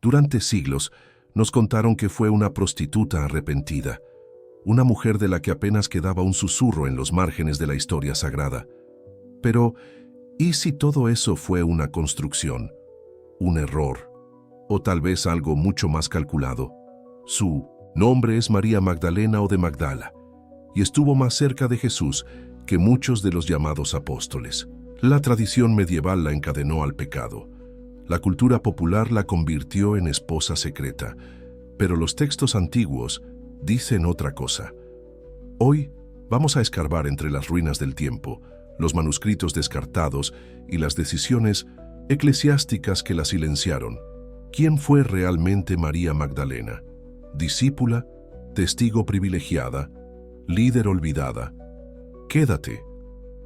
Durante siglos nos contaron que fue una prostituta arrepentida, una mujer de la que apenas quedaba un susurro en los márgenes de la historia sagrada. Pero, ¿y si todo eso fue una construcción, un error, o tal vez algo mucho más calculado? Su nombre es María Magdalena o de Magdala, y estuvo más cerca de Jesús que muchos de los llamados apóstoles. La tradición medieval la encadenó al pecado. La cultura popular la convirtió en esposa secreta, pero los textos antiguos dicen otra cosa. Hoy vamos a escarbar entre las ruinas del tiempo, los manuscritos descartados y las decisiones eclesiásticas que la silenciaron. ¿Quién fue realmente María Magdalena? Discípula, testigo privilegiada, líder olvidada. Quédate,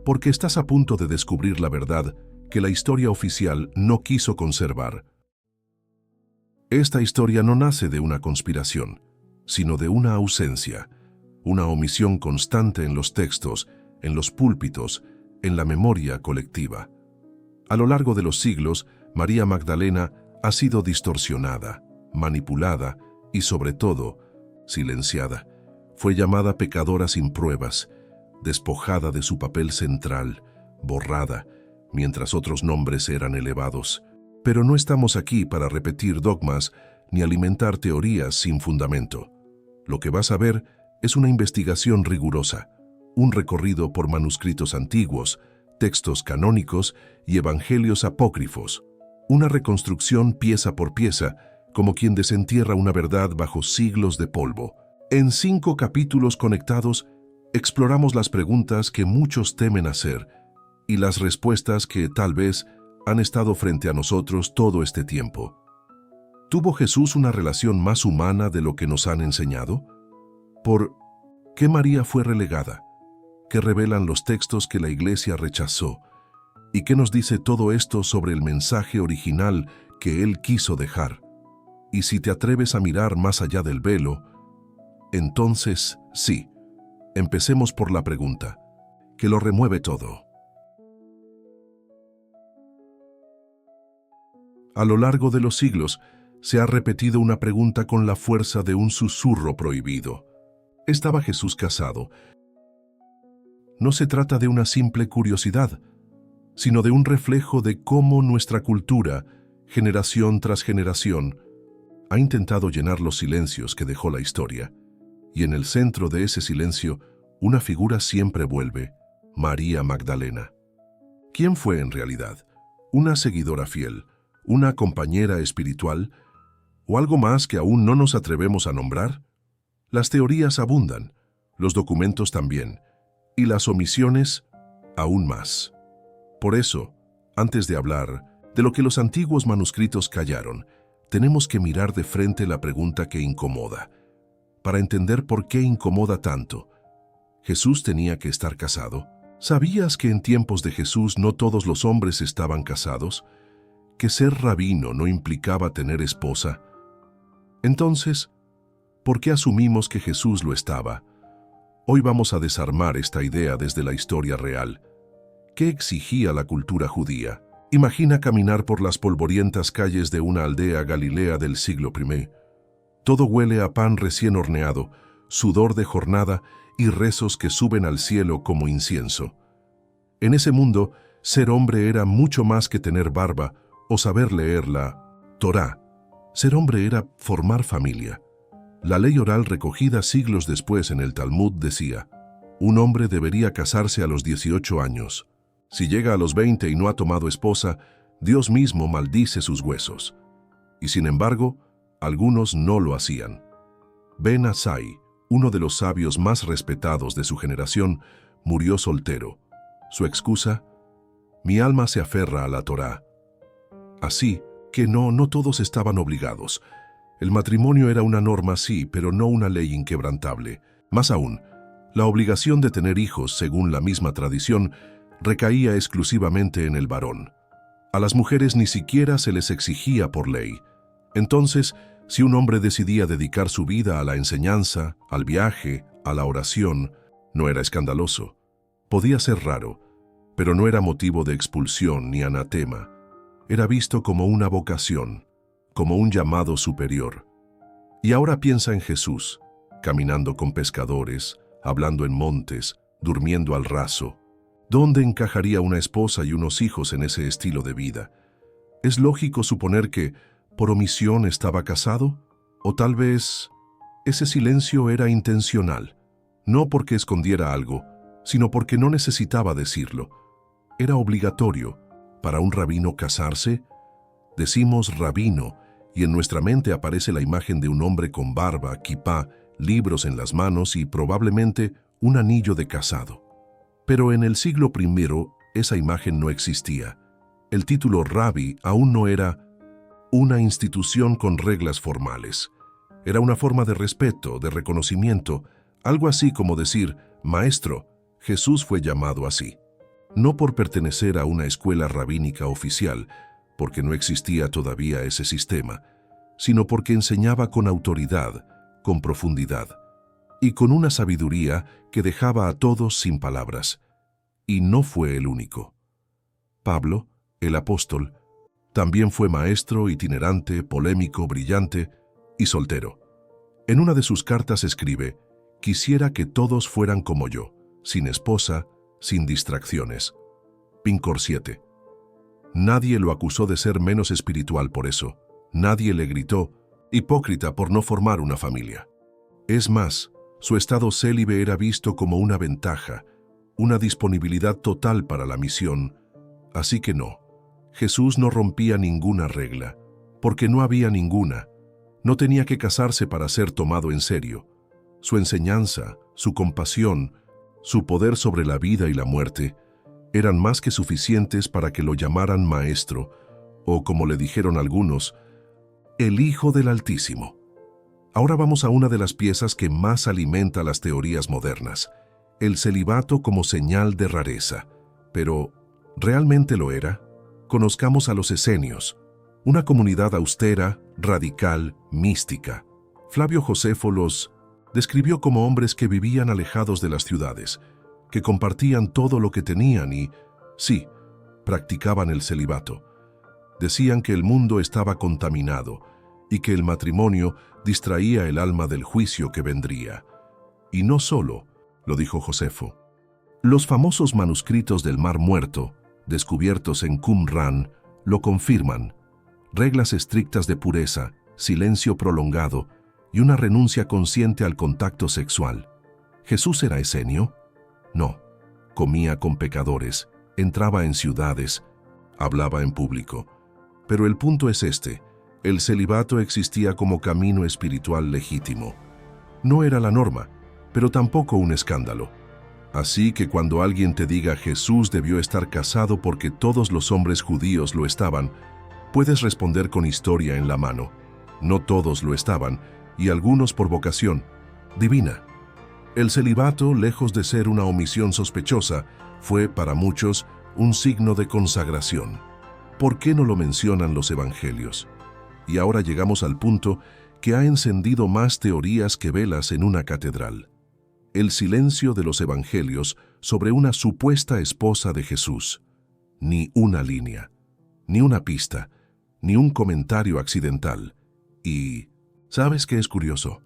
porque estás a punto de descubrir la verdad que la historia oficial no quiso conservar. Esta historia no nace de una conspiración, sino de una ausencia, una omisión constante en los textos, en los púlpitos, en la memoria colectiva. A lo largo de los siglos, María Magdalena ha sido distorsionada, manipulada y, sobre todo, silenciada. Fue llamada pecadora sin pruebas, despojada de su papel central, borrada, mientras otros nombres eran elevados. Pero no estamos aquí para repetir dogmas ni alimentar teorías sin fundamento. Lo que vas a ver es una investigación rigurosa, un recorrido por manuscritos antiguos, textos canónicos y evangelios apócrifos, una reconstrucción pieza por pieza, como quien desentierra una verdad bajo siglos de polvo. En 5 capítulos conectados, exploramos las preguntas que muchos temen hacer y las respuestas que, tal vez, han estado frente a nosotros todo este tiempo. ¿Tuvo Jesús una relación más humana de lo que nos han enseñado? ¿Por qué María fue relegada? ¿Qué revelan los textos que la Iglesia rechazó? ¿Y qué nos dice todo esto sobre el mensaje original que Él quiso dejar? Y si te atreves a mirar más allá del velo, entonces sí, empecemos por la pregunta, que lo remueve todo. A lo largo de los siglos, se ha repetido una pregunta con la fuerza de un susurro prohibido. ¿Estaba Jesús casado? No se trata de una simple curiosidad, sino de un reflejo de cómo nuestra cultura, generación tras generación, ha intentado llenar los silencios que dejó la historia. Y en el centro de ese silencio, una figura siempre vuelve: María Magdalena. ¿Quién fue en realidad? ¿Una seguidora fiel? ¿Una compañera espiritual? ¿O algo más que aún no nos atrevemos a nombrar? Las teorías abundan, los documentos también, y las omisiones aún más. Por eso, antes de hablar de lo que los antiguos manuscritos callaron, tenemos que mirar de frente la pregunta que incomoda. Para entender por qué incomoda tanto, ¿Jesús tenía que estar casado? ¿Sabías que en tiempos de Jesús no todos los hombres estaban casados? ¿Que ser rabino no implicaba tener esposa? Entonces, ¿por qué asumimos que Jesús lo estaba? Hoy vamos a desarmar esta idea desde la historia real. ¿Qué exigía la cultura judía? Imagina caminar por las polvorientas calles de una aldea galilea del siglo I. Todo huele a pan recién horneado, sudor de jornada y rezos que suben al cielo como incienso. En ese mundo, ser hombre era mucho más que tener barba o saber leer la Torá. Ser hombre era formar familia. La ley oral recogida siglos después en el Talmud decía: un hombre debería casarse a los 18 años. Si llega a los 20 y no ha tomado esposa, Dios mismo maldice sus huesos. Y sin embargo, algunos no lo hacían. Ben Asai, uno de los sabios más respetados de su generación, murió soltero. Su excusa: mi alma se aferra a la Torá. Así que no todos estaban obligados. El matrimonio era una norma, sí, pero no una ley inquebrantable. Más aún, la obligación de tener hijos, según la misma tradición, recaía exclusivamente en el varón. A las mujeres ni siquiera se les exigía por ley. Entonces, si un hombre decidía dedicar su vida a la enseñanza, al viaje, a la oración, no era escandaloso. Podía ser raro, pero no era motivo de expulsión ni anatema. Era visto como una vocación, como un llamado superior. Y ahora piensa en Jesús, caminando con pescadores, hablando en montes, durmiendo al raso. ¿Dónde encajaría una esposa y unos hijos en ese estilo de vida? ¿Es lógico suponer que, por omisión, estaba casado? ¿O tal vez ese silencio era intencional? No porque escondiera algo, sino porque no necesitaba decirlo. ¿Era obligatorio para un rabino casarse? Decimos rabino, y en nuestra mente aparece la imagen de un hombre con barba, kipá, libros en las manos y probablemente un anillo de casado. Pero en el siglo I esa imagen no existía. El título rabí aún no era una institución con reglas formales. Era una forma de respeto, de reconocimiento, algo así como decir, maestro. Jesús fue llamado así. No por pertenecer a una escuela rabínica oficial, porque no existía todavía ese sistema, sino porque enseñaba con autoridad, con profundidad, y con una sabiduría que dejaba a todos sin palabras. Y no fue el único. Pablo, el apóstol, también fue maestro, itinerante, polémico, brillante y soltero. En una de sus cartas escribe, «Quisiera que todos fueran como yo, sin esposa, sin distracciones». Pincor 7. Nadie lo acusó de ser menos espiritual por eso. Nadie le gritó, hipócrita por no formar una familia. Es más, su estado célibe era visto como una ventaja, una disponibilidad total para la misión. Así que no, Jesús no rompía ninguna regla, porque no había ninguna. No tenía que casarse para ser tomado en serio. Su enseñanza, su compasión, su poder sobre la vida y la muerte, eran más que suficientes para que lo llamaran maestro, o como le dijeron algunos, el Hijo del Altísimo. Ahora vamos a una de las piezas que más alimenta las teorías modernas, el celibato como señal de rareza. Pero, ¿realmente lo era? Conozcamos a los esenios, una comunidad austera, radical, mística. Flavio Josefo los describió como hombres que vivían alejados de las ciudades, que compartían todo lo que tenían y, sí, practicaban el celibato. Decían que el mundo estaba contaminado y que el matrimonio distraía el alma del juicio que vendría. Y no solo, lo dijo Josefo. Los famosos manuscritos del Mar Muerto, descubiertos en Qumran, lo confirman. Reglas estrictas de pureza, silencio prolongado y una renuncia consciente al contacto sexual. ¿Jesús era esenio? No. Comía con pecadores, entraba en ciudades, hablaba en público. Pero el punto es este: el celibato existía como camino espiritual legítimo. No era la norma, pero tampoco un escándalo. Así que cuando alguien te diga Jesús debió estar casado porque todos los hombres judíos lo estaban, puedes responder con historia en la mano. No todos lo estaban, y algunos por vocación divina. El celibato, lejos de ser una omisión sospechosa, fue para muchos un signo de consagración. ¿Por qué no lo mencionan los evangelios? Y ahora llegamos al punto que ha encendido más teorías que velas en una catedral. El silencio de los evangelios sobre una supuesta esposa de Jesús. Ni una línea, ni una pista, ni un comentario accidental. Y, ¿sabes qué es curioso?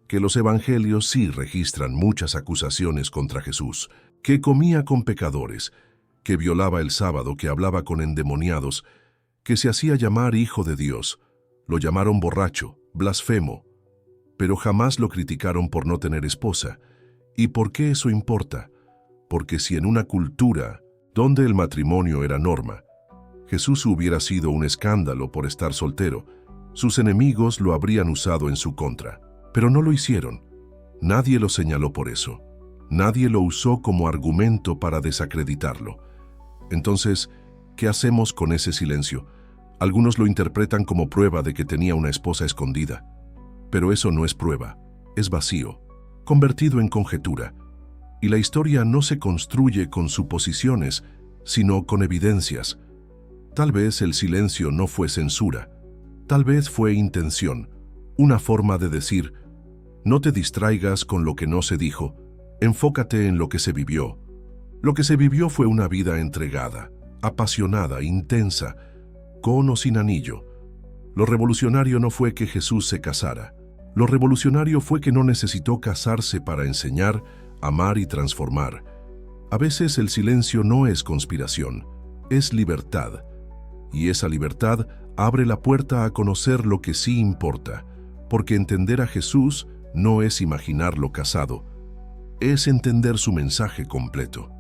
Que los evangelios sí registran muchas acusaciones contra Jesús, que comía con pecadores, que violaba el sábado, que hablaba con endemoniados, que se hacía llamar hijo de Dios. Lo llamaron borracho, blasfemo, pero jamás lo criticaron por no tener esposa. ¿Y por qué eso importa? Porque si en una cultura donde el matrimonio era norma, Jesús hubiera sido un escándalo por estar soltero, sus enemigos lo habrían usado en su contra. Pero no lo hicieron. Nadie lo señaló por eso. Nadie lo usó como argumento para desacreditarlo. Entonces, ¿qué hacemos con ese silencio? Algunos lo interpretan como prueba de que tenía una esposa escondida. Pero eso no es prueba, es vacío, convertido en conjetura. Y la historia no se construye con suposiciones, sino con evidencias. Tal vez el silencio no fue censura, tal vez fue intención, una forma de decir, no te distraigas con lo que no se dijo, enfócate en lo que se vivió. Lo que se vivió fue una vida entregada, apasionada, intensa, con o sin anillo. Lo revolucionario no fue que Jesús se casara. Lo revolucionario fue que no necesitó casarse para enseñar, amar y transformar. A veces el silencio no es conspiración, es libertad. Y esa libertad abre la puerta a conocer lo que sí importa, porque entender a Jesús no es imaginarlo casado, es entender su mensaje completo.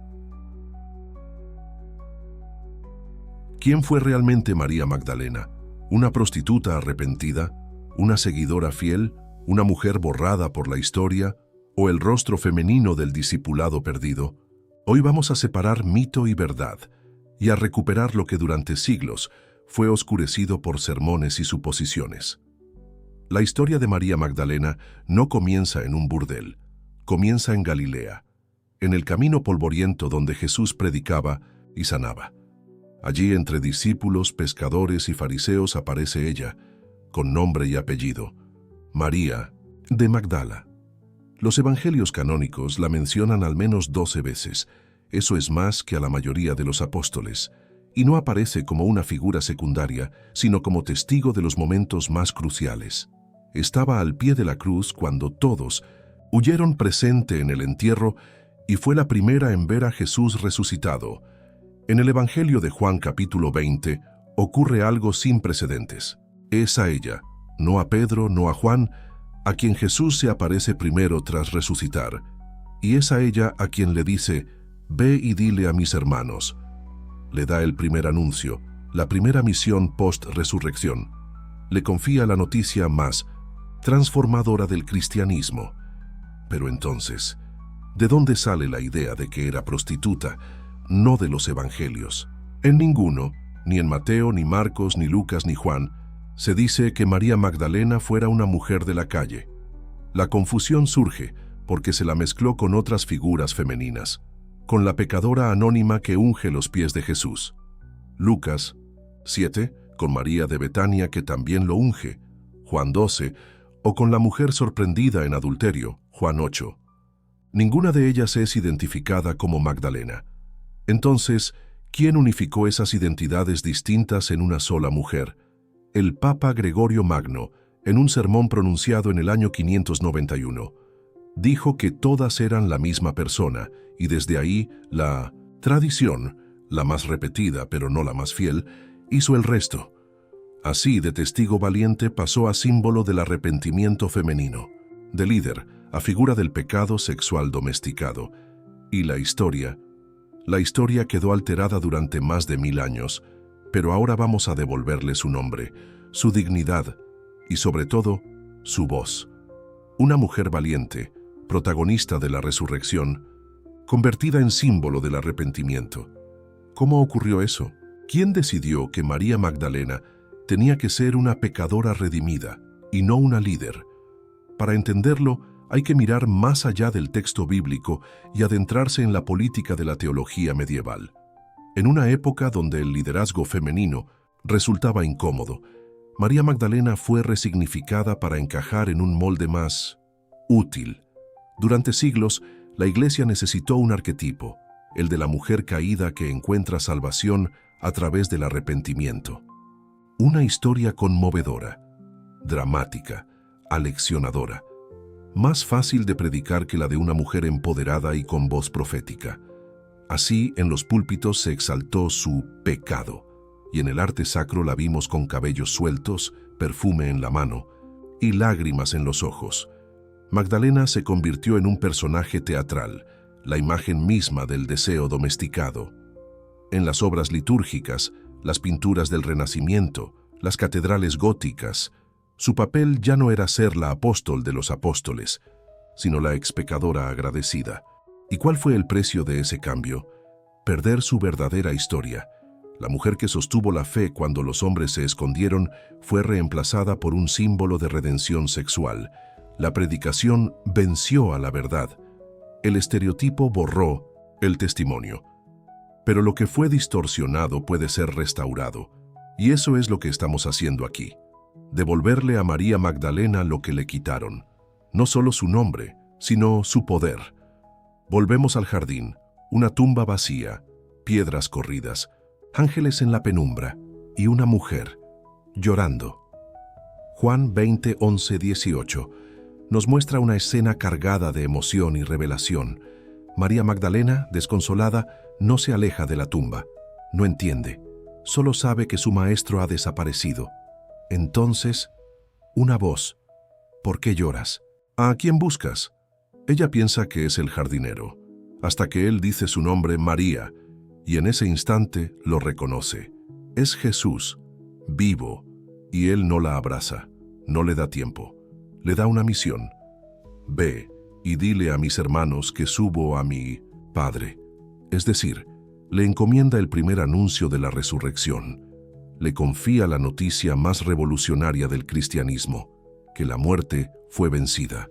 ¿Quién fue realmente María Magdalena? ¿Una prostituta arrepentida? ¿Una seguidora fiel? ¿Una mujer borrada por la historia? ¿O el rostro femenino del discipulado perdido? Hoy vamos a separar mito y verdad, y a recuperar lo que durante siglos fue oscurecido por sermones y suposiciones. La historia de María Magdalena no comienza en un burdel, comienza en Galilea, en el camino polvoriento donde Jesús predicaba y sanaba. Allí entre discípulos, pescadores y fariseos aparece ella, con nombre y apellido, María de Magdala. Los evangelios canónicos la mencionan al menos 12 veces, eso es más que a la mayoría de los apóstoles, y no aparece como una figura secundaria, sino como testigo de los momentos más cruciales. Estaba al pie de la cruz cuando todos huyeron presente en el entierro y fue la primera en ver a Jesús resucitado. En el Evangelio de Juan capítulo 20 ocurre algo sin precedentes. Es a ella, no a Pedro, no a Juan, a quien Jesús se aparece primero tras resucitar, y es a ella a quien le dice, «Ve y dile a mis hermanos». Le da el primer anuncio, la primera misión post-resurrección. Le confía la noticia más transformadora del cristianismo. Pero entonces, ¿de dónde sale la idea de que era prostituta? No de los evangelios. En ninguno, ni en Mateo, ni Marcos, ni Lucas, ni Juan, se dice que María Magdalena fuera una mujer de la calle. La confusión surge porque se la mezcló con otras figuras femeninas, con la pecadora anónima que unge los pies de Jesús. Lucas 7, con María de Betania que también lo unge. Juan 12, o con la mujer sorprendida en adulterio. Juan 8. Ninguna de ellas es identificada como Magdalena. Entonces, ¿quién unificó esas identidades distintas en una sola mujer? El Papa Gregorio Magno, en un sermón pronunciado en el año 591, dijo que todas eran la misma persona, y desde ahí la tradición, la más repetida pero no la más fiel, hizo el resto. Así, de testigo valiente pasó a símbolo del arrepentimiento femenino, de líder a figura del pecado sexual domesticado. Y la historia quedó alterada durante más de 1000 años, pero ahora vamos a devolverle su nombre, su dignidad y sobre todo, su voz. Una mujer valiente, protagonista de la resurrección, convertida en símbolo del arrepentimiento. ¿Cómo ocurrió eso? ¿Quién decidió que María Magdalena tenía que ser una pecadora redimida y no una líder? Para entenderlo, hay que mirar más allá del texto bíblico y adentrarse en la política de la teología medieval. En una época donde el liderazgo femenino resultaba incómodo, María Magdalena fue resignificada para encajar en un molde más útil. Durante siglos, la Iglesia necesitó un arquetipo, el de la mujer caída que encuentra salvación a través del arrepentimiento. Una historia conmovedora, dramática, aleccionadora, más fácil de predicar que la de una mujer empoderada y con voz profética. Así, en los púlpitos se exaltó su pecado, y en el arte sacro la vimos con cabellos sueltos, perfume en la mano y lágrimas en los ojos. Magdalena se convirtió en un personaje teatral, la imagen misma del deseo domesticado. En las obras litúrgicas, las pinturas del Renacimiento, las catedrales góticas, su papel ya no era ser la apóstol de los apóstoles, sino la expecadora agradecida. ¿Y cuál fue el precio de ese cambio? Perder su verdadera historia. La mujer que sostuvo la fe cuando los hombres se escondieron fue reemplazada por un símbolo de redención sexual. La predicación venció a la verdad. El estereotipo borró el testimonio. Pero lo que fue distorsionado puede ser restaurado. Y eso es lo que estamos haciendo aquí. Devolverle a María Magdalena lo que le quitaron. No solo su nombre, sino su poder. Volvemos al jardín, una tumba vacía, piedras corridas, ángeles en la penumbra y una mujer llorando. Juan 20, 11, 18 nos muestra una escena cargada de emoción y revelación. María Magdalena, desconsolada, no se aleja de la tumba. No entiende. Solo sabe que su maestro ha desaparecido. Entonces, una voz. ¿Por qué lloras? ¿A quién buscas? Ella piensa que es el jardinero, hasta que él dice su nombre, María, y en ese instante lo reconoce. Es Jesús, vivo, y él no la abraza, no le da tiempo. Le da una misión. Ve y dile a mis hermanos que subo a mi Padre. Es decir, le encomienda el primer anuncio de la resurrección. Le confía la noticia más revolucionaria del cristianismo, que la muerte fue vencida,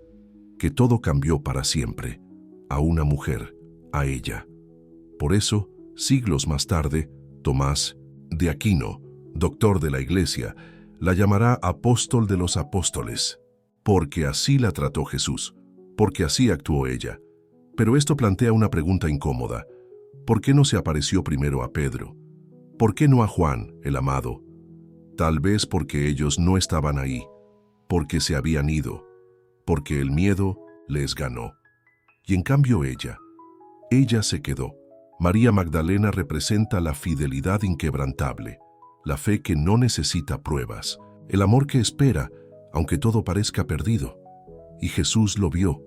que todo cambió para siempre, a una mujer, a ella. Por eso, siglos más tarde, Tomás de Aquino, doctor de la Iglesia, la llamará apóstol de los apóstoles. Porque así la trató Jesús, porque así actuó ella. Pero esto plantea una pregunta incómoda. ¿Por qué no se apareció primero a Pedro? ¿Por qué no a Juan, el amado? Tal vez porque ellos no estaban ahí, porque se habían ido, porque el miedo les ganó. Y en cambio ella se quedó. María Magdalena representa la fidelidad inquebrantable, la fe que no necesita pruebas, el amor que espera, aunque todo parezca perdido. Y Jesús lo vio,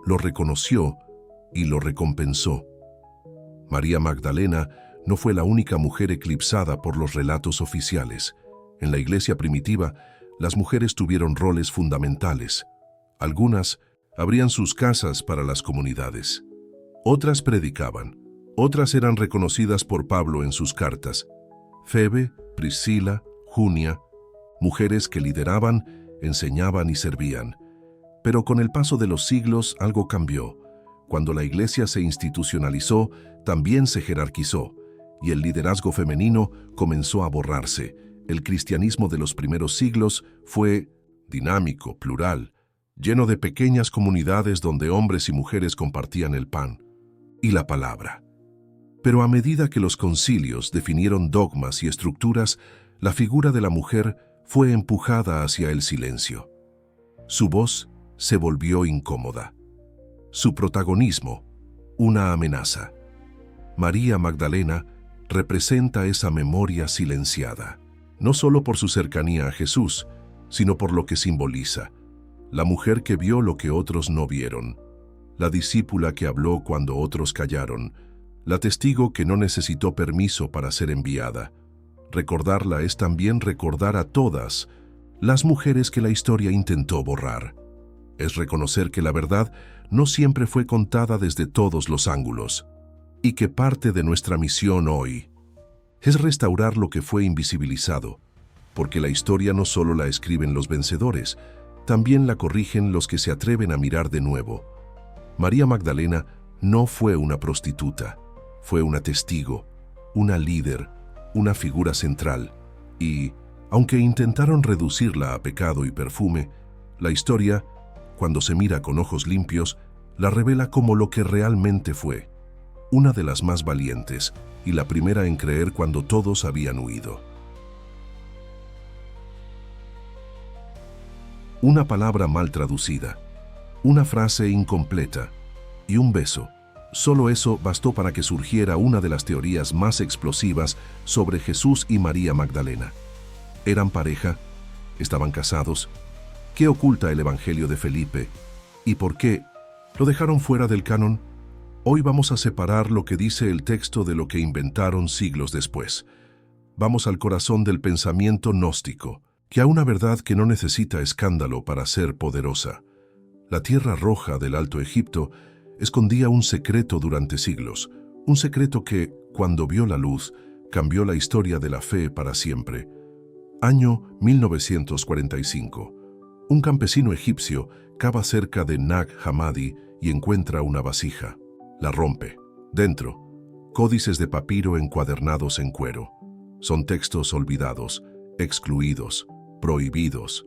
lo reconoció y lo recompensó. María Magdalena no fue la única mujer eclipsada por los relatos oficiales. En la iglesia primitiva, las mujeres tuvieron roles fundamentales. Algunas abrían sus casas para las comunidades. Otras predicaban. Otras eran reconocidas por Pablo en sus cartas. Febe, Priscila, Junia, mujeres que lideraban, enseñaban y servían. Pero con el paso de los siglos algo cambió. Cuando la iglesia se institucionalizó, también se jerarquizó, y el liderazgo femenino comenzó a borrarse. El cristianismo de los primeros siglos fue dinámico, plural, lleno de pequeñas comunidades donde hombres y mujeres compartían el pan y la palabra. Pero a medida que los concilios definieron dogmas y estructuras, la figura de la mujer fue empujada hacia el silencio. Su voz se volvió incómoda. Su protagonismo, una amenaza. María Magdalena representa esa memoria silenciada, no solo por su cercanía a Jesús, sino por lo que simboliza. La mujer que vio lo que otros no vieron, la discípula que habló cuando otros callaron, la testigo que no necesitó permiso para ser enviada. Recordarla es también recordar a todas las mujeres que la historia intentó borrar. Es reconocer que la verdad no siempre fue contada desde todos los ángulos, y que parte de nuestra misión hoy es restaurar lo que fue invisibilizado, porque la historia no solo la escriben los vencedores, también la corrigen los que se atreven a mirar de nuevo. María Magdalena no fue una prostituta, fue una testigo, una líder, una figura central, y, aunque intentaron reducirla a pecado y perfume, la historia, cuando se mira con ojos limpios, la revela como lo que realmente fue, una de las más valientes y la primera en creer cuando todos habían huido. Una palabra mal traducida, una frase incompleta y un beso. Solo eso bastó para que surgiera una de las teorías más explosivas sobre Jesús y María Magdalena. ¿Eran pareja? ¿Estaban casados? ¿Qué oculta el Evangelio de Felipe? ¿Y por qué lo dejaron fuera del canon? Hoy vamos a separar lo que dice el texto de lo que inventaron siglos después. Vamos al corazón del pensamiento gnóstico, que a una verdad que no necesita escándalo para ser poderosa. La tierra roja del Alto Egipto escondía un secreto durante siglos, un secreto que, cuando vio la luz, cambió la historia de la fe para siempre. Año 1945. Un campesino egipcio cava cerca de Nag Hammadi y encuentra una vasija. La rompe. Dentro, códices de papiro encuadernados en cuero. Son textos olvidados, excluidos, prohibidos.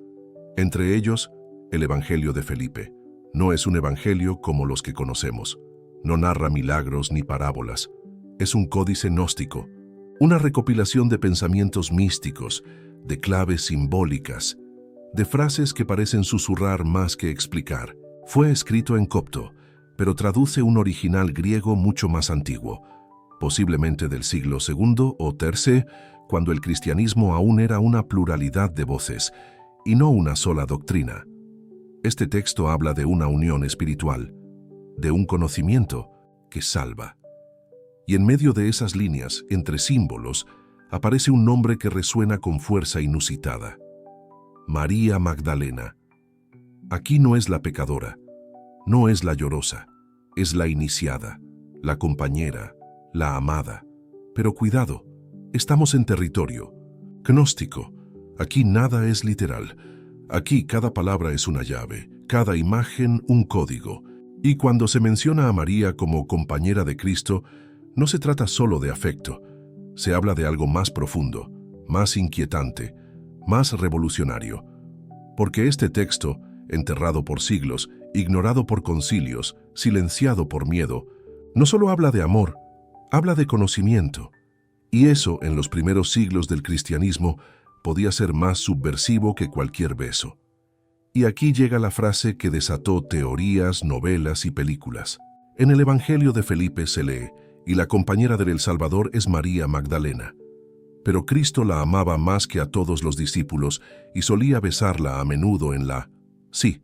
Entre ellos, el Evangelio de Felipe. No es un evangelio como los que conocemos. No narra milagros ni parábolas. Es un códice gnóstico, una recopilación de pensamientos místicos, de claves simbólicas. de frases que parecen susurrar más que explicar. Fue escrito en copto, pero traduce un original griego mucho más antiguo, posiblemente del siglo II o III, cuando el cristianismo aún era una pluralidad de voces y no una sola doctrina. Este texto habla de una unión espiritual, de un conocimiento que salva. Y en medio de esas líneas, entre símbolos, aparece un nombre que resuena con fuerza inusitada: María Magdalena. Aquí no es la pecadora, no es la llorosa, es la iniciada, la compañera, la amada. Pero cuidado, estamos en territorio gnóstico. Aquí nada es literal. Aquí cada palabra es una llave, cada imagen un código. Y cuando se menciona a María como compañera de Cristo, no se trata solo de afecto. Se habla de algo más profundo, más inquietante, más revolucionario. Porque este texto, enterrado por siglos, ignorado por concilios, silenciado por miedo, no solo habla de amor, habla de conocimiento. Y eso, en los primeros siglos del cristianismo, podía ser más subversivo que cualquier beso. Y aquí llega la frase que desató teorías, novelas y películas. En el Evangelio de Felipe se lee: y la compañera del Salvador es María Magdalena. Pero Cristo la amaba más que a todos los discípulos y solía besarla a menudo en la... Sí,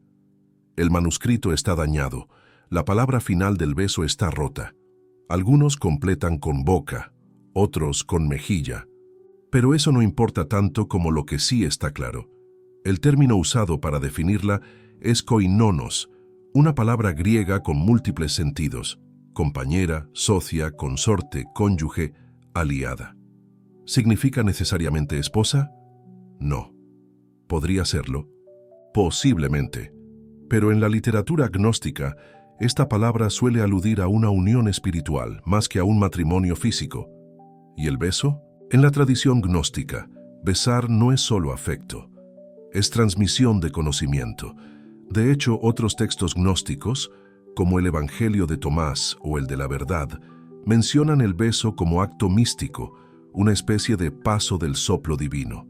el manuscrito está dañado, la palabra final del beso está rota. Algunos completan con boca, otros con mejilla. Pero eso no importa tanto como lo que sí está claro. El término usado para definirla es koinonos, una palabra griega con múltiples sentidos: compañera, socia, consorte, cónyuge, aliada. ¿Significa necesariamente esposa? No. ¿Podría serlo? Posiblemente. Pero en la literatura gnóstica, esta palabra suele aludir a una unión espiritual más que a un matrimonio físico. ¿Y el beso? En la tradición gnóstica, besar no es solo afecto, es transmisión de conocimiento. De hecho, otros textos gnósticos, como el Evangelio de Tomás o el de la Verdad, mencionan el beso como acto místico, una especie de paso del soplo divino.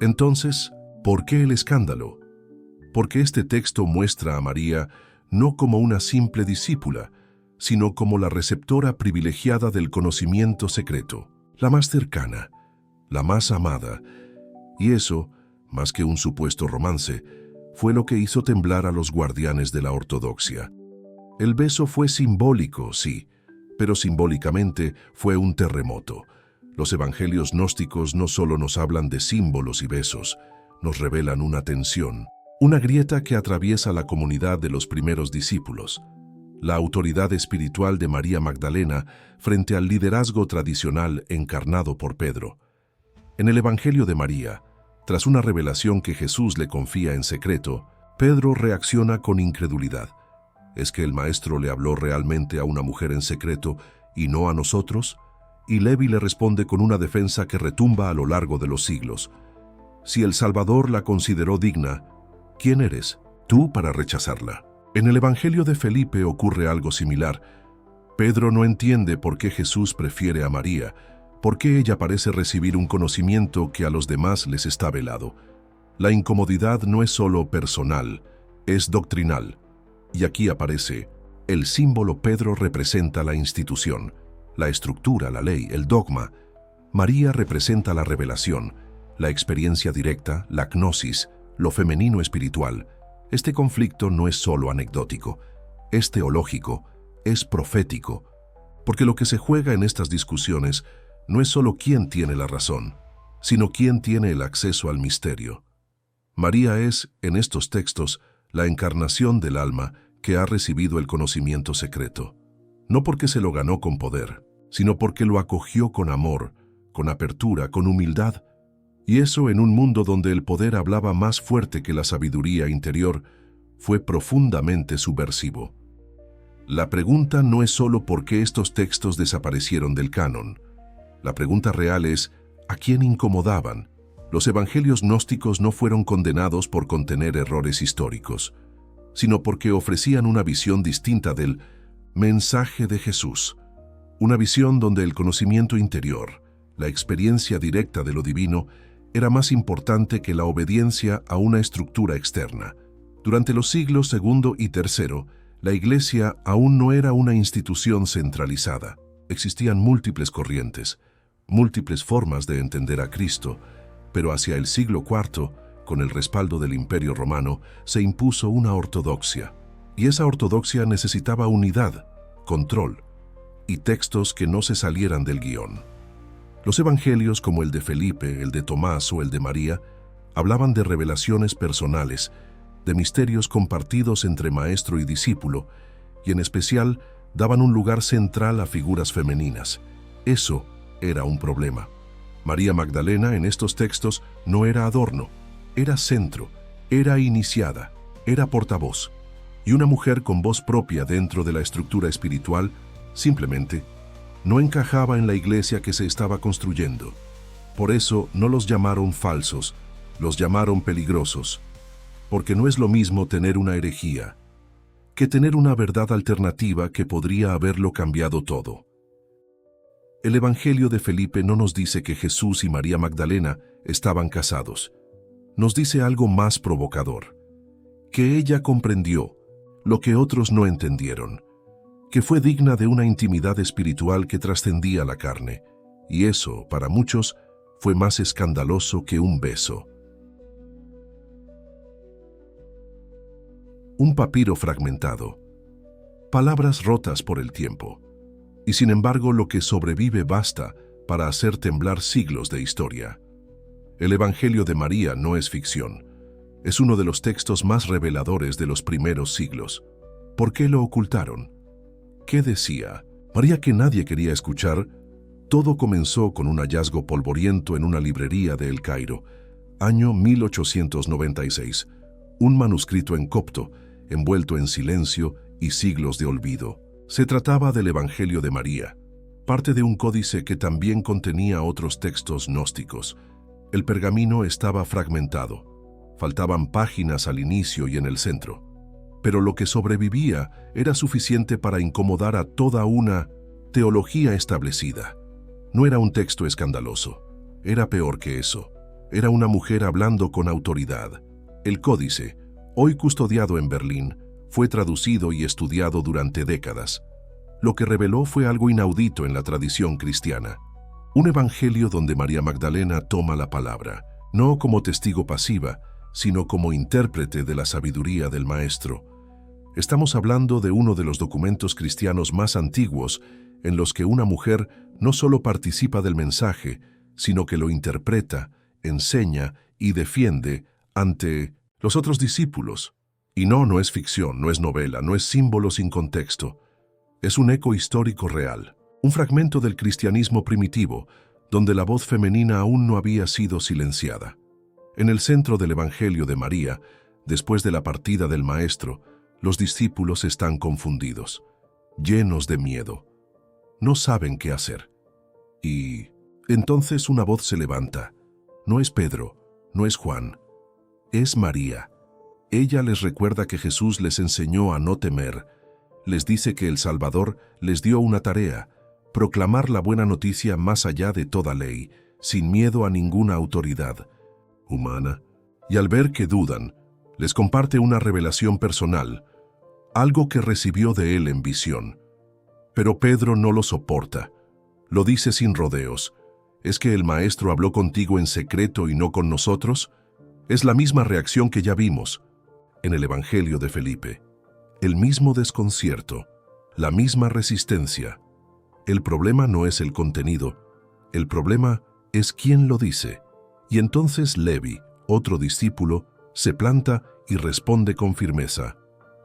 Entonces, ¿por qué el escándalo? Porque este texto muestra a María no como una simple discípula, sino como la receptora privilegiada del conocimiento secreto, la más cercana, la más amada. Y eso, más que un supuesto romance, fue lo que hizo temblar a los guardianes de la ortodoxia. El beso fue simbólico, sí, pero simbólicamente fue un terremoto. Los evangelios gnósticos no solo nos hablan de símbolos y besos, nos revelan una tensión, una grieta que atraviesa la comunidad de los primeros discípulos, la autoridad espiritual de María Magdalena frente al liderazgo tradicional encarnado por Pedro. En el Evangelio de María, tras una revelación que Jesús le confía en secreto, Pedro reacciona con incredulidad. ¿Es que el Maestro le habló realmente a una mujer en secreto y no a nosotros? Y Levi le responde con una defensa que retumba a lo largo de los siglos. Si el Salvador la consideró digna, ¿quién eres tú para rechazarla? En el Evangelio de Felipe ocurre algo similar. Pedro no entiende por qué Jesús prefiere a María, por qué ella parece recibir un conocimiento que a los demás les está velado. La incomodidad no es solo personal, es doctrinal. Y aquí aparece: el símbolo Pedro representa la institución, la estructura, la ley, el dogma. María representa la revelación, la experiencia directa, la gnosis, lo femenino espiritual. Este conflicto no es solo anecdótico, es teológico, es profético, porque lo que se juega en estas discusiones no es solo quién tiene la razón, sino quién tiene el acceso al misterio. María es, en estos textos, la encarnación del alma que ha recibido el conocimiento secreto, no porque se lo ganó con poder, sino porque lo acogió con amor, con apertura, con humildad. Y eso, en un mundo donde el poder hablaba más fuerte que la sabiduría interior, fue profundamente subversivo. La pregunta no es solo por qué estos textos desaparecieron del canon. La pregunta real es: ¿a quién incomodaban? Los evangelios gnósticos no fueron condenados por contener errores históricos, sino porque ofrecían una visión distinta del mensaje de Jesús, una visión donde el conocimiento interior, la experiencia directa de lo divino, era más importante que la obediencia a una estructura externa. Durante los siglos segundo y tercero, la Iglesia aún no era una institución centralizada. Existían múltiples corrientes, múltiples formas de entender a Cristo, pero hacia el siglo IV, con el respaldo del Imperio Romano, se impuso una ortodoxia. Y esa ortodoxia necesitaba unidad, control y textos que no se salieran del guión. Los evangelios, como el de Felipe, el de Tomás o el de María, hablaban de revelaciones personales, de misterios compartidos entre maestro y discípulo, y en especial daban un lugar central a figuras femeninas. Eso era un problema. María Magdalena en estos textos no era adorno, era centro, era iniciada, era portavoz. Y una mujer con voz propia dentro de la estructura espiritual simplemente no encajaba en la iglesia que se estaba construyendo. Por eso no los llamaron falsos, los llamaron peligrosos. Porque no es lo mismo tener una herejía que tener una verdad alternativa que podría haberlo cambiado todo. El Evangelio de Felipe no nos dice que Jesús y María Magdalena estaban casados. Nos dice algo más provocador, que ella comprendió lo que otros no entendieron, que fue digna de una intimidad espiritual que trascendía la carne, y eso, para muchos, fue más escandaloso que un beso. Un papiro fragmentado, palabras rotas por el tiempo, y sin embargo lo que sobrevive basta para hacer temblar siglos de historia. El Evangelio de María no es ficción, es uno de los textos más reveladores de los primeros siglos. ¿Por qué lo ocultaron? ¿Qué decía? María, que nadie quería escuchar. Todo comenzó con un hallazgo polvoriento en una librería de El Cairo, año 1896, un manuscrito en copto, envuelto en silencio y siglos de olvido. Se trataba del Evangelio de María, parte de un códice que también contenía otros textos gnósticos. El pergamino estaba fragmentado, faltaban páginas al inicio y en el centro, pero lo que sobrevivía era suficiente para incomodar a toda una teología establecida. No era un texto escandaloso, era peor que eso. Era una mujer hablando con autoridad. El códice, hoy custodiado en Berlín, fue traducido y estudiado durante décadas. Lo que reveló fue algo inaudito en la tradición cristiana. Un evangelio donde María Magdalena toma la palabra, no como testigo pasiva, sino como intérprete de la sabiduría del Maestro. Estamos hablando de uno de los documentos cristianos más antiguos en los que una mujer no solo participa del mensaje, sino que lo interpreta, enseña y defiende ante los otros discípulos. Y no es ficción, no es novela, no es símbolo sin contexto. Es un eco histórico real, un fragmento del cristianismo primitivo, donde la voz femenina aún no había sido silenciada. En el centro del Evangelio de María, después de la partida del Maestro, los discípulos están confundidos, llenos de miedo. No saben qué hacer. Y entonces una voz se levanta. No es Pedro, no es Juan, es María. Ella les recuerda que Jesús les enseñó a no temer. Les dice que el Salvador les dio una tarea: proclamar la buena noticia más allá de toda ley, sin miedo a ninguna autoridad humana. Y al ver que dudan, les comparte una revelación personal, algo que recibió de él en visión. Pero Pedro no lo soporta. Lo dice sin rodeos. ¿Es que el Maestro habló contigo en secreto y no con nosotros? Es la misma reacción que ya vimos en el Evangelio de Felipe. El mismo desconcierto, la misma resistencia. El problema no es el contenido, el problema es quién lo dice. Y entonces Levi, otro discípulo, se planta y responde con firmeza: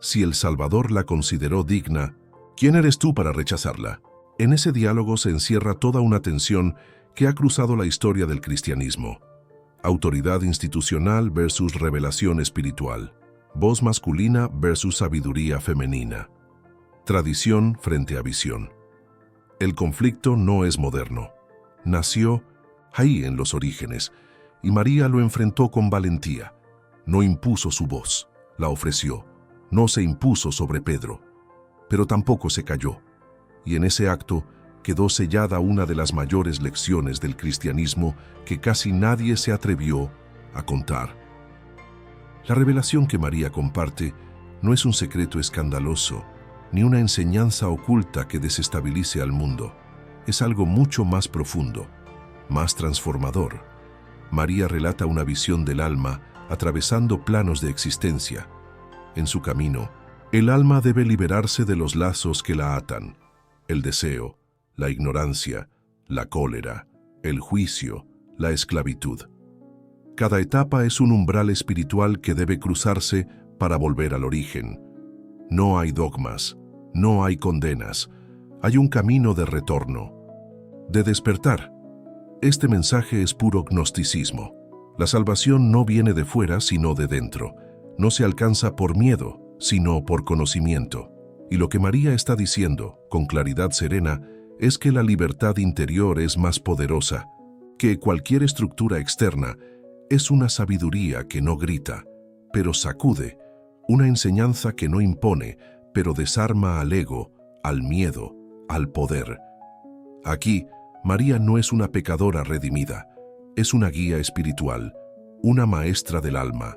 si el Salvador la consideró digna, ¿quién eres tú para rechazarla? En ese diálogo se encierra toda una tensión que ha cruzado la historia del cristianismo. Autoridad institucional versus revelación espiritual. Voz masculina versus sabiduría femenina. Tradición frente a visión. El conflicto no es moderno. Nació ahí en los orígenes, y María lo enfrentó con valentía. No impuso su voz, la ofreció. No se impuso sobre Pedro, pero tampoco se cayó. Y en ese acto, quedó sellada una de las mayores lecciones del cristianismo que casi nadie se atrevió a contar. La revelación que María comparte no es un secreto escandaloso, ni una enseñanza oculta que desestabilice al mundo. Es algo mucho más profundo, más transformador. María relata una visión del alma atravesando planos de existencia. En su camino, el alma debe liberarse de los lazos que la atan: el deseo, la ignorancia, la cólera, el juicio, la esclavitud. Cada etapa es un umbral espiritual que debe cruzarse para volver al origen. No hay dogmas, no hay condenas, hay un camino de retorno, de despertar. Este mensaje es puro gnosticismo. La salvación no viene de fuera, sino de dentro. No se alcanza por miedo, sino por conocimiento. Y lo que María está diciendo, con claridad serena, es que la libertad interior es más poderosa, que cualquier estructura externa. Es una sabiduría que no grita, pero sacude, una enseñanza que no impone, pero desarma al ego, al miedo, al poder. Aquí, María no es una pecadora redimida, es una guía espiritual, una maestra del alma,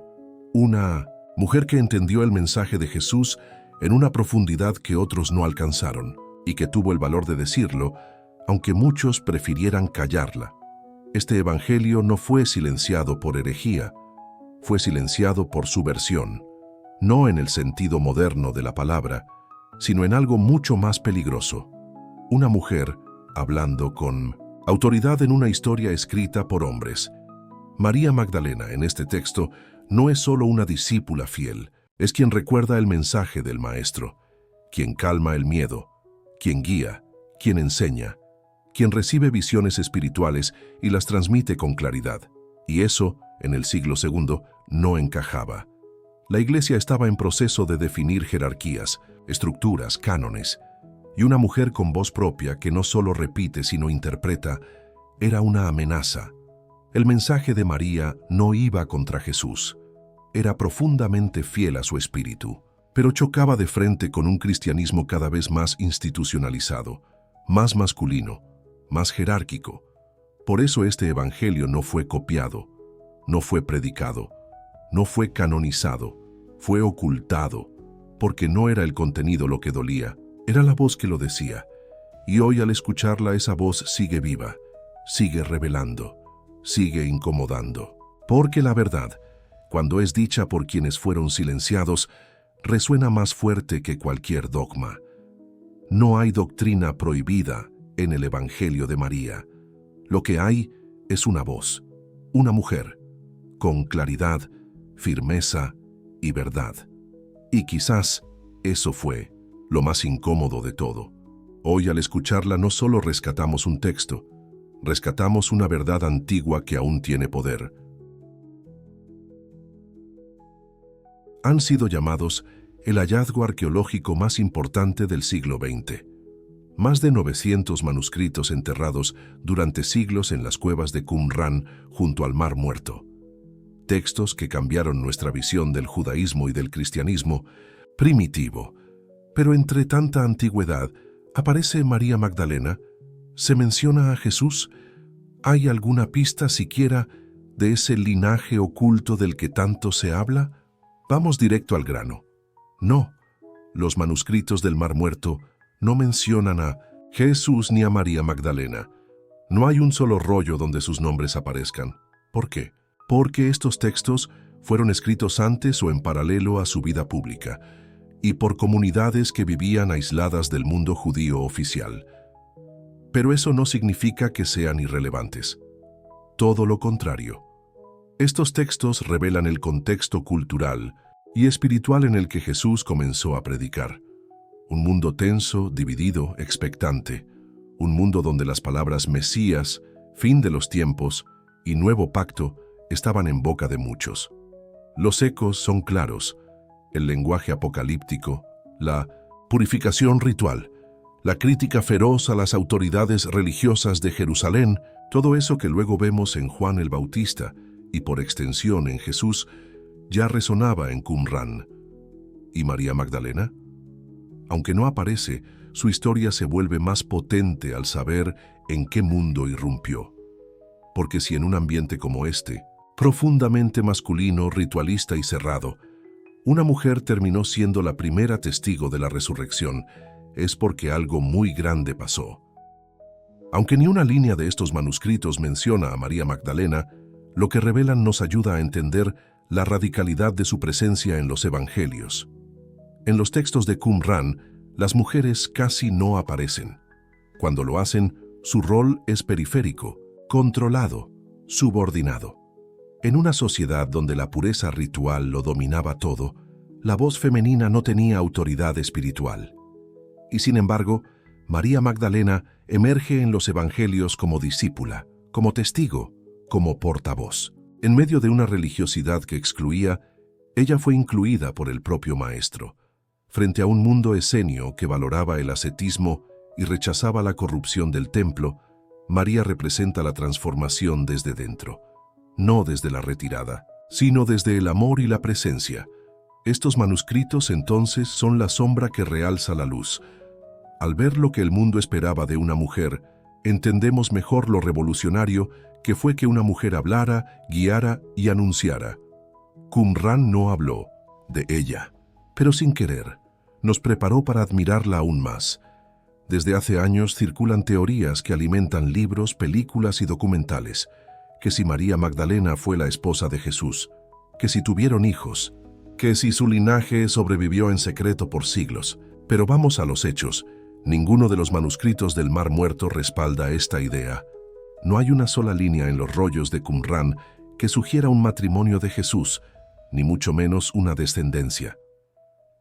una mujer que entendió el mensaje de Jesús en una profundidad que otros no alcanzaron, y que tuvo el valor de decirlo, aunque muchos prefirieran callarla. Este evangelio no fue silenciado por herejía, fue silenciado por subversión, no en el sentido moderno de la palabra, sino en algo mucho más peligroso. Una mujer hablando con autoridad en una historia escrita por hombres. María Magdalena, en este texto, no es solo una discípula fiel, es quien recuerda el mensaje del Maestro, quien calma el miedo, quien guía, quien enseña, quien recibe visiones espirituales y las transmite con claridad. Y eso, en el siglo II, no encajaba. La Iglesia estaba en proceso de definir jerarquías, estructuras, cánones, y una mujer con voz propia que no solo repite sino interpreta, era una amenaza. El mensaje de María no iba contra Jesús. Era profundamente fiel a su espíritu, pero chocaba de frente con un cristianismo cada vez más institucionalizado, más masculino, más jerárquico. Por eso este evangelio no fue copiado, no fue predicado, no fue canonizado, fue ocultado, porque no era el contenido lo que dolía, era la voz que lo decía. Y hoy al escucharla esa voz sigue viva, sigue revelando, sigue incomodando. Porque la verdad, cuando es dicha por quienes fueron silenciados, resuena más fuerte que cualquier dogma. No hay doctrina prohibida en el Evangelio de María. Lo que hay es una voz, una mujer, con claridad, firmeza y verdad. Y quizás eso fue lo más incómodo de todo. Hoy al escucharla no solo rescatamos un texto, rescatamos una verdad antigua que aún tiene poder. Han sido llamados el hallazgo arqueológico más importante del siglo XX. Más de 900 manuscritos enterrados durante siglos en las cuevas de Qumran junto al Mar Muerto. Textos que cambiaron nuestra visión del judaísmo y del cristianismo primitivo. Pero entre tanta antigüedad, ¿aparece María Magdalena? ¿Se menciona a Jesús? ¿Hay alguna pista siquiera de ese linaje oculto del que tanto se habla? Vamos directo al grano. No, los manuscritos del Mar Muerto no mencionan a Jesús ni a María Magdalena. No hay un solo rollo donde sus nombres aparezcan. ¿Por qué? Porque estos textos fueron escritos antes o en paralelo a su vida pública, y por comunidades que vivían aisladas del mundo judío oficial. Pero eso no significa que sean irrelevantes. Todo lo contrario. Estos textos revelan el contexto cultural y espiritual en el que Jesús comenzó a predicar. Un mundo tenso, dividido, expectante. Un mundo donde las palabras Mesías, fin de los tiempos y nuevo pacto estaban en boca de muchos. Los ecos son claros. El lenguaje apocalíptico, la purificación ritual, la crítica feroz a las autoridades religiosas de Jerusalén, todo eso que luego vemos en Juan el Bautista y por extensión en Jesús, ya resonaba en Qumran. ¿Y María Magdalena? Aunque no aparece, su historia se vuelve más potente al saber en qué mundo irrumpió. Porque si en un ambiente como este, profundamente masculino, ritualista y cerrado, una mujer terminó siendo la primera testigo de la resurrección, es porque algo muy grande pasó. Aunque ni una línea de estos manuscritos menciona a María Magdalena, lo que revelan nos ayuda a entender la radicalidad de su presencia en los evangelios. En los textos de Qumran, las mujeres casi no aparecen. Cuando lo hacen, su rol es periférico, controlado, subordinado. En una sociedad donde la pureza ritual lo dominaba todo, la voz femenina no tenía autoridad espiritual. Y sin embargo, María Magdalena emerge en los evangelios como discípula, como testigo, como portavoz. En medio de una religiosidad que excluía, ella fue incluida por el propio Maestro. Frente a un mundo esenio que valoraba el ascetismo y rechazaba la corrupción del templo, María representa la transformación desde dentro, no desde la retirada, sino desde el amor y la presencia. Estos manuscritos entonces son la sombra que realza la luz. Al ver lo que el mundo esperaba de una mujer, entendemos mejor lo revolucionario que fue que una mujer hablara, guiara y anunciara. Qumran no habló de ella, pero sin querer, nos preparó para admirarla aún más. Desde hace años circulan teorías que alimentan libros, películas y documentales, que si María Magdalena fue la esposa de Jesús, que si tuvieron hijos, que si su linaje sobrevivió en secreto por siglos. Pero vamos a los hechos. Ninguno de los manuscritos del Mar Muerto respalda esta idea. No hay una sola línea en los rollos de Qumran que sugiera un matrimonio de Jesús, ni mucho menos una descendencia.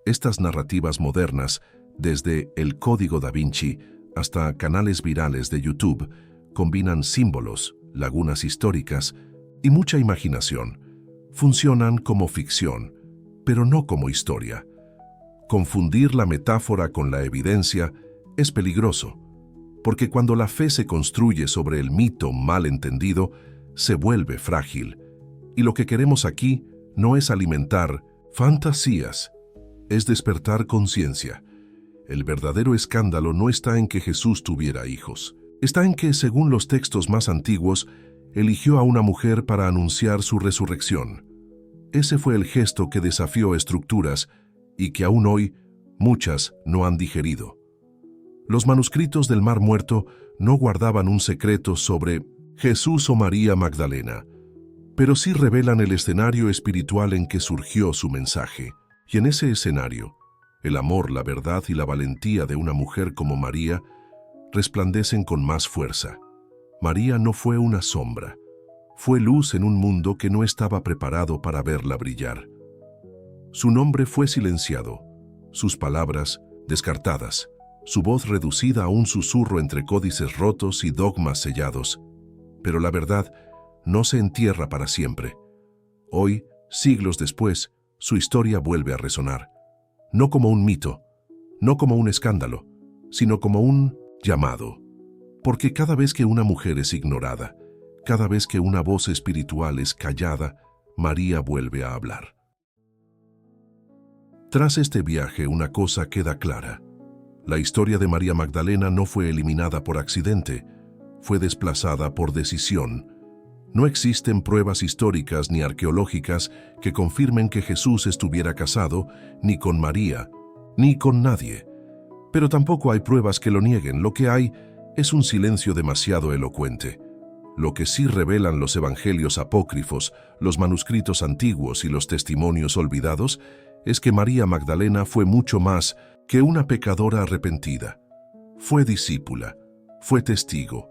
Estas narrativas modernas, desde el Código da Vinci hasta canales virales de YouTube, combinan símbolos, lagunas históricas y mucha imaginación. Funcionan como ficción, pero no como historia. Confundir la metáfora con la evidencia es peligroso, porque cuando la fe se construye sobre el mito mal entendido, se vuelve frágil. Y lo que queremos aquí no es alimentar fantasías, es despertar conciencia. El verdadero escándalo no está en que Jesús tuviera hijos. Está en que, según los textos más antiguos, eligió a una mujer para anunciar su resurrección. Ese fue el gesto que desafió estructuras y que aún hoy muchas no han digerido. Los manuscritos del Mar Muerto no guardaban un secreto sobre Jesús o María Magdalena, pero sí revelan el escenario espiritual en que surgió su mensaje. Y en ese escenario, el amor, la verdad y la valentía de una mujer como María resplandecen con más fuerza. María no fue una sombra, fue luz en un mundo que no estaba preparado para verla brillar. Su nombre fue silenciado, sus palabras descartadas, su voz reducida a un susurro entre códices rotos y dogmas sellados. Pero la verdad no se entierra para siempre. Hoy, siglos después, su historia vuelve a resonar. No como un mito, no como un escándalo, sino como un llamado. Porque cada vez que una mujer es ignorada, cada vez que una voz espiritual es callada, María vuelve a hablar. Tras este viaje, una cosa queda clara. La historia de María Magdalena no fue eliminada por accidente, fue desplazada por decisión. No existen pruebas históricas ni arqueológicas que confirmen que Jesús estuviera casado ni con María, ni con nadie. Pero tampoco hay pruebas que lo nieguen. Lo que hay es un silencio demasiado elocuente. Lo que sí revelan los evangelios apócrifos, los manuscritos antiguos y los testimonios olvidados es que María Magdalena fue mucho más que una pecadora arrepentida. Fue discípula, fue testigo,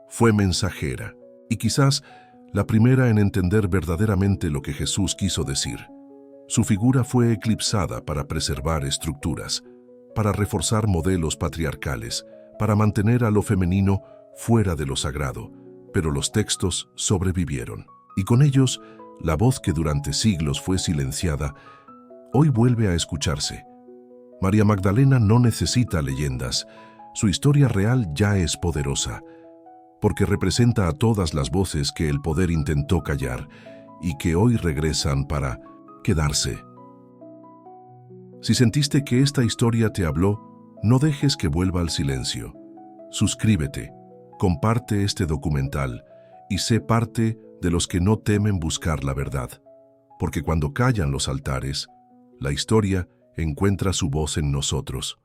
fue mensajera y quizás la primera en entender verdaderamente lo que Jesús quiso decir. Su figura fue eclipsada para preservar estructuras, para reforzar modelos patriarcales, para mantener a lo femenino fuera de lo sagrado, pero los textos sobrevivieron, y con ellos la voz que durante siglos fue silenciada, hoy vuelve a escucharse. María Magdalena no necesita leyendas, su historia real ya es poderosa, porque representa a todas las voces que el poder intentó callar y que hoy regresan para quedarse. Si sentiste que esta historia te habló, No dejes que vuelva al silencio. Suscríbete, comparte este documental y sé parte de los que no temen buscar la verdad, porque cuando callan los altares, la historia encuentra su voz en nosotros.